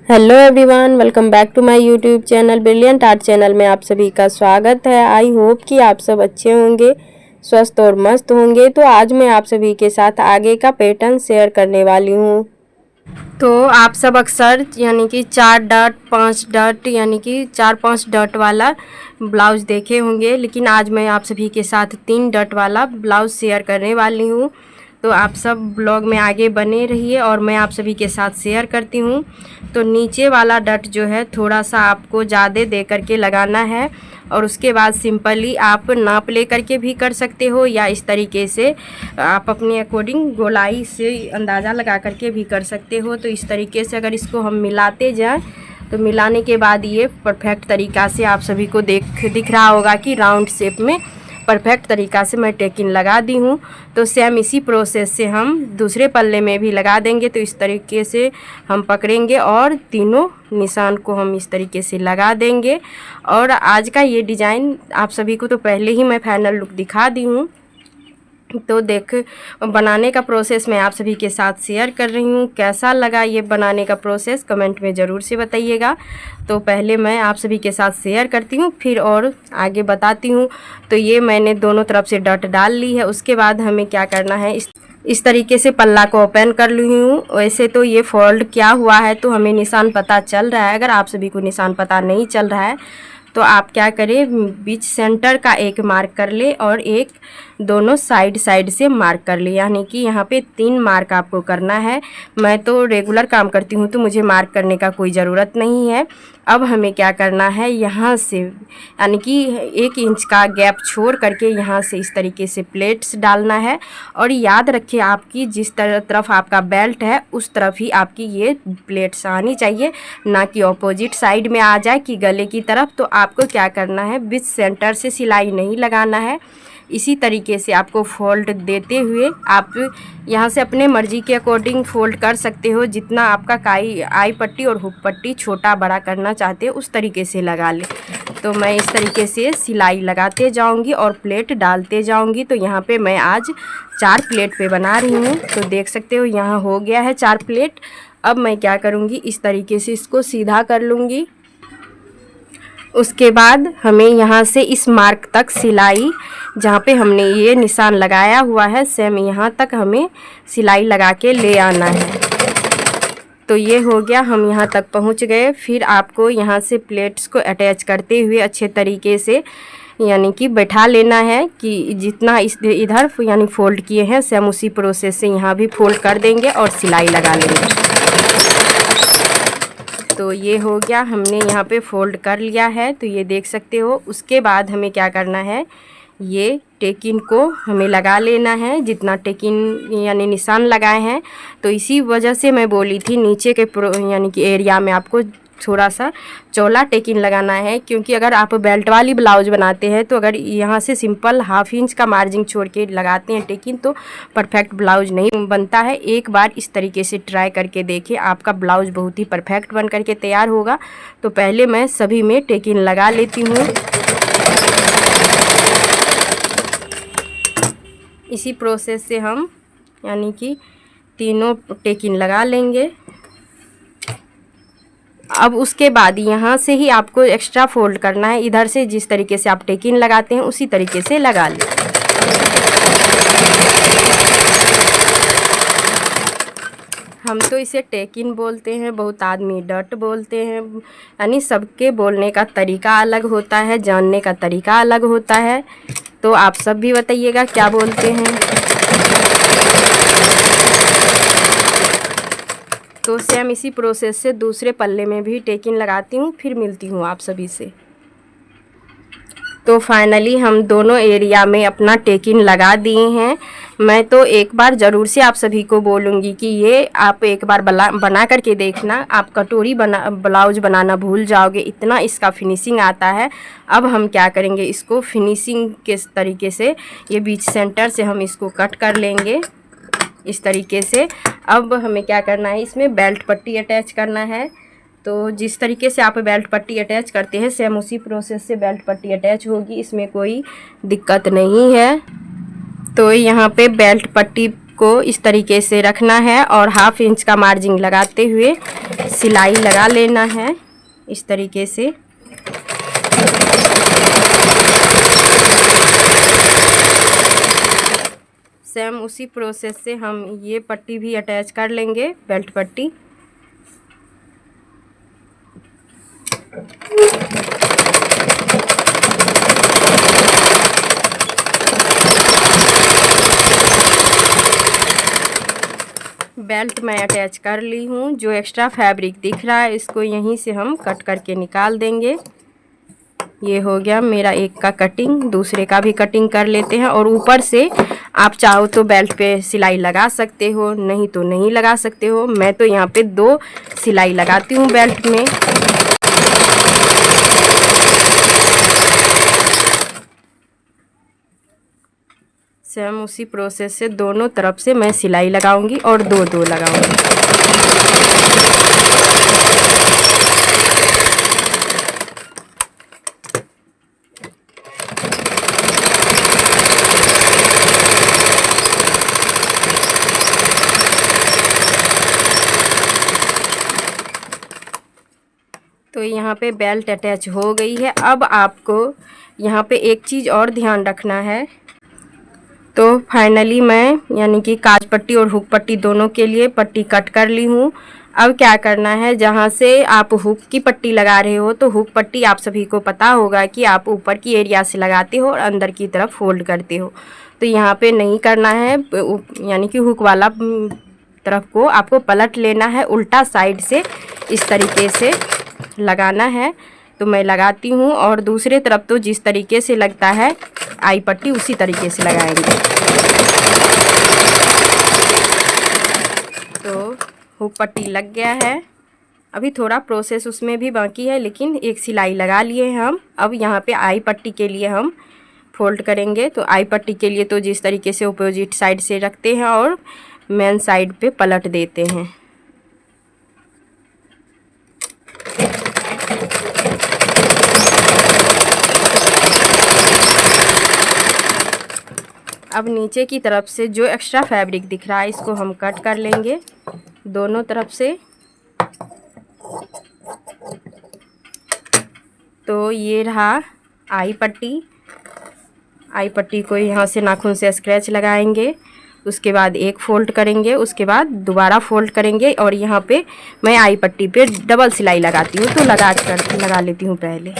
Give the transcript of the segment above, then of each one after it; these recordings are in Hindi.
Hello everyone, welcome back to my YouTube channel brilliant art channel में आप सभी का स्वागत है। आई होप कि आप सब अच्छे होंगे, स्वस्थ और मस्त होंगे। तो आज मैं आप सभी के साथ आगे का पैटर्न शेयर करने वाली हूँ। तो आप सब अक्सर यानी कि 4 डॉट 5 डॉट यानी कि 4-5 डॉट वाला ब्लाउज़ देखे होंगे, लेकिन आज मैं आप सभी के साथ 3 डॉट वाला ब्लाउज़ शेयर करने वाली हूँ। तो आप सब ब्लॉग में आगे बने रहिए और मैं आप सभी के साथ शेयर करती हूँ। तो नीचे वाला डट जो है थोड़ा सा आपको ज़्यादा दे करके लगाना है और उसके बाद सिंपली आप नाप ले करके भी कर सकते हो, या इस तरीके से आप अपने अकॉर्डिंग गोलाई से अंदाज़ा लगा करके भी कर सकते हो। तो इस तरीके से अगर इसको हम मिलाते जाएं तो मिलाने के बाद ये परफेक्ट तरीक़ा से आप सभी को दिख रहा होगा कि राउंड शेप में परफेक्ट तरीक़ा से मैं टेकिंग लगा दी हूँ। तो सेम इसी प्रोसेस से हम दूसरे पल्ले में भी लगा देंगे। तो इस तरीके से हम पकड़ेंगे और तीनों निशान को हम इस तरीके से लगा देंगे। और आज का ये डिज़ाइन आप सभी को तो पहले ही मैं फाइनल लुक दिखा दी हूँ। तो बनाने का प्रोसेस मैं आप सभी के साथ शेयर कर रही हूँ। कैसा लगा ये बनाने का प्रोसेस कमेंट में ज़रूर से बताइएगा। तो पहले मैं आप सभी के साथ शेयर करती हूँ, फिर और आगे बताती हूँ। तो ये मैंने दोनों तरफ से डट डाल ली है। उसके बाद हमें क्या करना है, इस तरीके से पल्ला को ओपन कर ली हूँ। वैसे तो ये फोल्ड क्या हुआ है तो हमें निशान पता चल रहा है। अगर आप सभी को निशान पता नहीं चल रहा है तो आप क्या करें, बीच सेंटर का एक मार्क कर ले और एक दोनों साइड से मार्क कर ले। यानी कि यहाँ पे 3 मार्क आपको करना है। मैं तो रेगुलर काम करती हूँ तो मुझे मार्क करने का कोई ज़रूरत नहीं है। अब हमें क्या करना है, यहाँ से यानी कि 1 इंच का गैप छोड़ करके यहाँ से इस तरीके से प्लेट्स डालना है। और याद रखिए आपकी जिस तरफ आपका बेल्ट है उस तरफ ही आपकी ये प्लेट्स आनी चाहिए, ना कि ऑपोजिट साइड में आ जाए कि गले की तरफ। तो आपको क्या करना है, बीच सेंटर से सिलाई नहीं लगाना है। इसी तरीके से आपको फोल्ड देते हुए आप यहाँ से अपने मर्ज़ी के अकॉर्डिंग फ़ोल्ड कर सकते हो। जितना आपका आई पट्टी और हुक पट्टी छोटा बड़ा करना चाहते हो उस तरीके से लगा ले। तो मैं इस तरीके से सिलाई लगाते जाऊंगी और प्लेट डालते जाऊंगी। तो यहाँ पे मैं आज 4 प्लेट पे बना रही हूँ। तो देख सकते हो यहाँ हो गया है 4 प्लेट। अब मैं क्या करूँगी, इस तरीके से इसको सीधा कर लूँगी। उसके बाद हमें यहाँ से इस मार्क तक सिलाई, जहाँ पे हमने ये निशान लगाया हुआ है सेम यहाँ तक हमें सिलाई लगा के ले आना है। तो ये हो गया, हम यहाँ तक पहुँच गए। फिर आपको यहाँ से प्लेट्स को अटैच करते हुए अच्छे तरीके से यानी कि बैठा लेना है कि जितना इधर यानी फोल्ड किए हैं सेम उसी प्रोसेस से यहाँ भी फोल्ड कर देंगे और सिलाई लगा लेंगे। तो ये हो गया, हमने यहाँ पे फोल्ड कर लिया है। तो ये देख सकते हो। उसके बाद हमें क्या करना है, ये टेकिन को हमें लगा लेना है जितना टेकिन यानी निशान लगाए हैं। तो इसी वजह से मैं बोली थी नीचे के यानी कि एरिया में आपको थोड़ा सा चौला टेकिन लगाना है। क्योंकि अगर आप बेल्ट वाली ब्लाउज बनाते हैं तो अगर यहाँ से सिंपल 1/2 इंच का मार्जिन छोड़ के लगाते हैं टेकिन तो परफेक्ट ब्लाउज नहीं बनता है। एक बार इस तरीके से ट्राई करके देखिए, आपका ब्लाउज बहुत ही परफेक्ट बन करके तैयार होगा। तो पहले मैं सभी में टेकिन लगा लेती हूँ। इसी प्रोसेस से हम यानी कि तीनों टेकिन लगा लेंगे। अब उसके बाद यहाँ से ही आपको एक्स्ट्रा फोल्ड करना है। इधर से जिस तरीके से आप टेकिन लगाते हैं उसी तरीके से लगा लें। हम तो इसे टेकिन बोलते हैं, बहुत आदमी डट बोलते हैं। यानी सबके बोलने का तरीका अलग होता है, जानने का तरीका अलग होता है। तो आप सब भी बताइएगा क्या बोलते हैं। तो सेम इसी प्रोसेस से दूसरे पल्ले में भी टेकिन लगाती हूँ, फिर मिलती हूँ आप सभी से। तो फाइनली हम दोनों एरिया में अपना टेकिन लगा दिए हैं। मैं तो एक बार ज़रूर से आप सभी को बोलूँगी कि ये आप एक बार बना करके देखना। आप कटोरी ब्लाउज बनाना भूल जाओगे, इतना इसका फिनिशिंग आता है। अब हम क्या करेंगे, इसको फिनिशिंग के तरीके से ये बीच सेंटर से हम इसको कट कर लेंगे इस तरीके से। अब हमें क्या करना है, इसमें बेल्ट पट्टी अटैच करना है। तो जिस तरीके से आप बेल्ट पट्टी अटैच करते हैं सेम उसी प्रोसेस से बेल्ट पट्टी अटैच होगी, इसमें कोई दिक्कत नहीं है। तो यहाँ पे बेल्ट पट्टी को इस तरीके से रखना है और 1/2 इंच का मार्जिन लगाते हुए सिलाई लगा लेना है इस तरीके से। सेम उसी प्रोसेस से हम ये पट्टी भी अटैच कर लेंगे, बेल्ट पट्टी। बेल्ट मैं अटैच कर ली हूँ। जो एक्स्ट्रा फैब्रिक दिख रहा है इसको यहीं से हम कट करके निकाल देंगे। ये हो गया मेरा एक का कटिंग। दूसरे का भी कटिंग कर लेते हैं। और ऊपर से आप चाहो तो बेल्ट पे सिलाई लगा सकते हो, नहीं तो नहीं लगा सकते हो। मैं तो यहाँ पे 2 सिलाई लगाती हूँ बेल्ट में। सेम उसी प्रोसेस से दोनों तरफ से मैं सिलाई लगाऊंगी और 2-2 लगाऊंगी। तो यहाँ पे बेल्ट अटैच हो गई है। अब आपको यहाँ पे एक चीज़ और ध्यान रखना है। तो फाइनली मैं यानी कि काज पट्टी और हुक पट्टी दोनों के लिए पट्टी कट कर ली हूँ। अब क्या करना है, जहाँ से आप हुक की पट्टी लगा रहे हो तो हुक पट्टी आप सभी को पता होगा कि आप ऊपर की एरिया से लगाते हो और अंदर की तरफ फोल्ड करते हो। तो यहाँ पे नहीं करना है, यानी कि हुक वाला तरफ को आपको पलट लेना है, उल्टा साइड से इस तरीके से लगाना है। तो मैं लगाती हूँ और दूसरे तरफ तो जिस तरीके से लगता है आई पट्टी उसी तरीके से लगाएंगे। तो हुक पट्टी लग गया है। अभी थोड़ा प्रोसेस उसमें भी बाकी है, लेकिन एक सिलाई लगा लिए हम। अब यहाँ पे आई पट्टी के लिए हम फोल्ड करेंगे। तो आई पट्टी के लिए तो जिस तरीके से अपोजिट साइड से रखते हैं और मेन साइड पे पलट देते हैं। अब नीचे की तरफ से जो एक्स्ट्रा फैब्रिक दिख रहा है इसको हम कट कर लेंगे दोनों तरफ से। तो ये रहा आई पट्टी। आई पट्टी को यहाँ से नाखून से स्क्रैच लगाएंगे, उसके बाद एक फोल्ड करेंगे, उसके बाद दोबारा फोल्ड करेंगे। और यहाँ पे मैं आई पट्टी पे डबल सिलाई लगाती हूँ, तो लगा लेती हूँ पहले।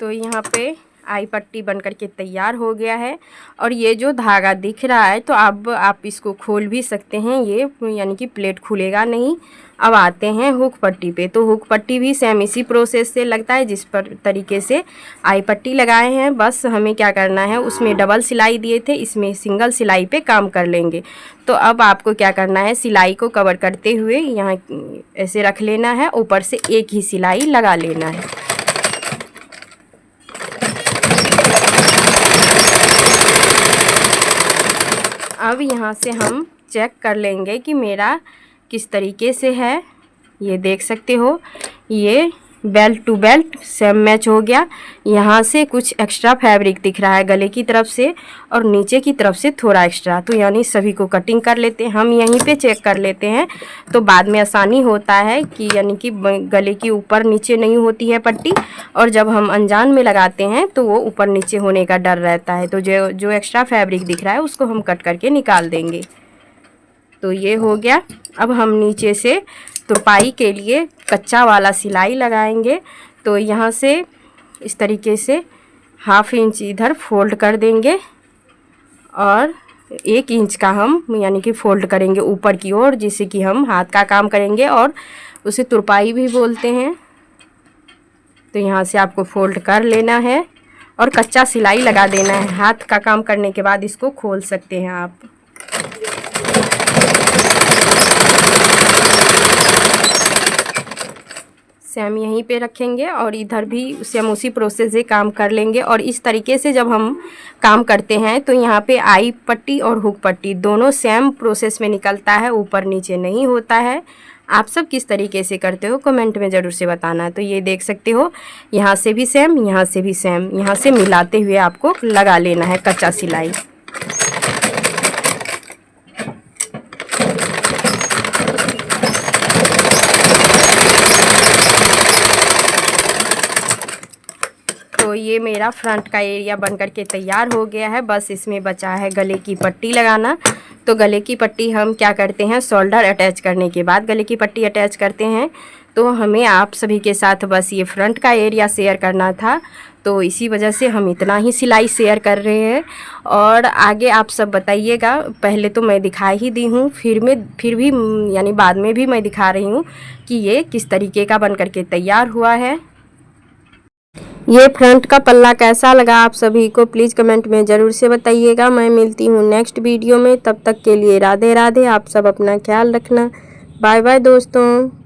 तो यहाँ पे आई पट्टी बन करके तैयार हो गया है। और ये जो धागा दिख रहा है तो अब आप इसको खोल भी सकते हैं, ये यानी कि प्लेट खुलेगा नहीं। अब आते हैं हुक पट्टी पे। तो हुक पट्टी भी सेम इसी प्रोसेस से लगता है जिस पर तरीके से आई पट्टी लगाए हैं। बस हमें क्या करना है, उसमें डबल सिलाई दिए थे, इसमें सिंगल सिलाई पे काम कर लेंगे। तो अब आपको क्या करना है, सिलाई को कवर करते हुए यहाँ ऐसे रख लेना है, ऊपर से एक ही सिलाई लगा लेना है। अब यहाँ से हम चेक कर लेंगे कि मेरा किस तरीके से है। ये देख सकते हो, ये belt to belt same match हो गया। यहाँ से कुछ एक्स्ट्रा फैब्रिक दिख रहा है गले की तरफ से और नीचे की तरफ से थोड़ा एक्स्ट्रा, तो यानी सभी को कटिंग कर लेते हैं। हम यहीं पे चेक कर लेते हैं तो बाद में आसानी होता है कि यानी कि गले की ऊपर नीचे नहीं होती है पट्टी, और जब हम अनजान में लगाते हैं तो वो ऊपर नीचे होने का डर रहता है। तो जो एक्स्ट्रा फैब्रिक दिख रहा है उसको हम कट करके निकाल देंगे। तो ये हो गया। अब हम नीचे से तुरपाई के लिए कच्चा वाला सिलाई लगाएंगे। तो यहाँ से इस तरीके से 1/2 इंच इधर फोल्ड कर देंगे और 1 इंच का हम यानी कि फोल्ड करेंगे ऊपर की ओर, जिससे कि हम हाथ का काम करेंगे और उसे तुरपाई भी बोलते हैं। तो यहाँ से आपको फोल्ड कर लेना है और कच्चा सिलाई लगा देना है। हाथ का काम करने के बाद इसको खोल सकते हैं आप। सेम यहीं पे रखेंगे और इधर भी सेम उसी प्रोसेस से काम कर लेंगे। और इस तरीके से जब हम काम करते हैं तो यहाँ पे आई पट्टी और हुक पट्टी दोनों सेम प्रोसेस में निकलता है, ऊपर नीचे नहीं होता है। आप सब किस तरीके से करते हो कमेंट में ज़रूर से बताना। तो ये देख सकते हो, यहाँ से भी सेम, यहाँ से भी सेम, यहाँ से मिलाते हुए आपको लगा लेना है कच्चा सिलाई। तो ये मेरा फ्रंट का एरिया बनकर के तैयार हो गया है। बस इसमें बचा है गले की पट्टी लगाना। तो गले की पट्टी हम क्या करते हैं, शोल्डर अटैच करने के बाद गले की पट्टी अटैच करते हैं। तो हमें आप सभी के साथ बस ये फ्रंट का एरिया शेयर करना था, तो इसी वजह से हम इतना ही सिलाई शेयर कर रहे हैं। और आगे आप सब बताइएगा। पहले तो मैं दिखा ही दी हूँ, फिर भी यानी बाद में भी मैं दिखा रही हूँ कि ये किस तरीके का बनकर के तैयार हुआ है। ये फ्रंट का पल्ला कैसा लगा आप सभी को प्लीज़ कमेंट में ज़रूर से बताइएगा। मैं मिलती हूँ नेक्स्ट वीडियो में, तब तक के लिए राधे राधे। आप सब अपना ख्याल रखना। बाय बाय दोस्तों।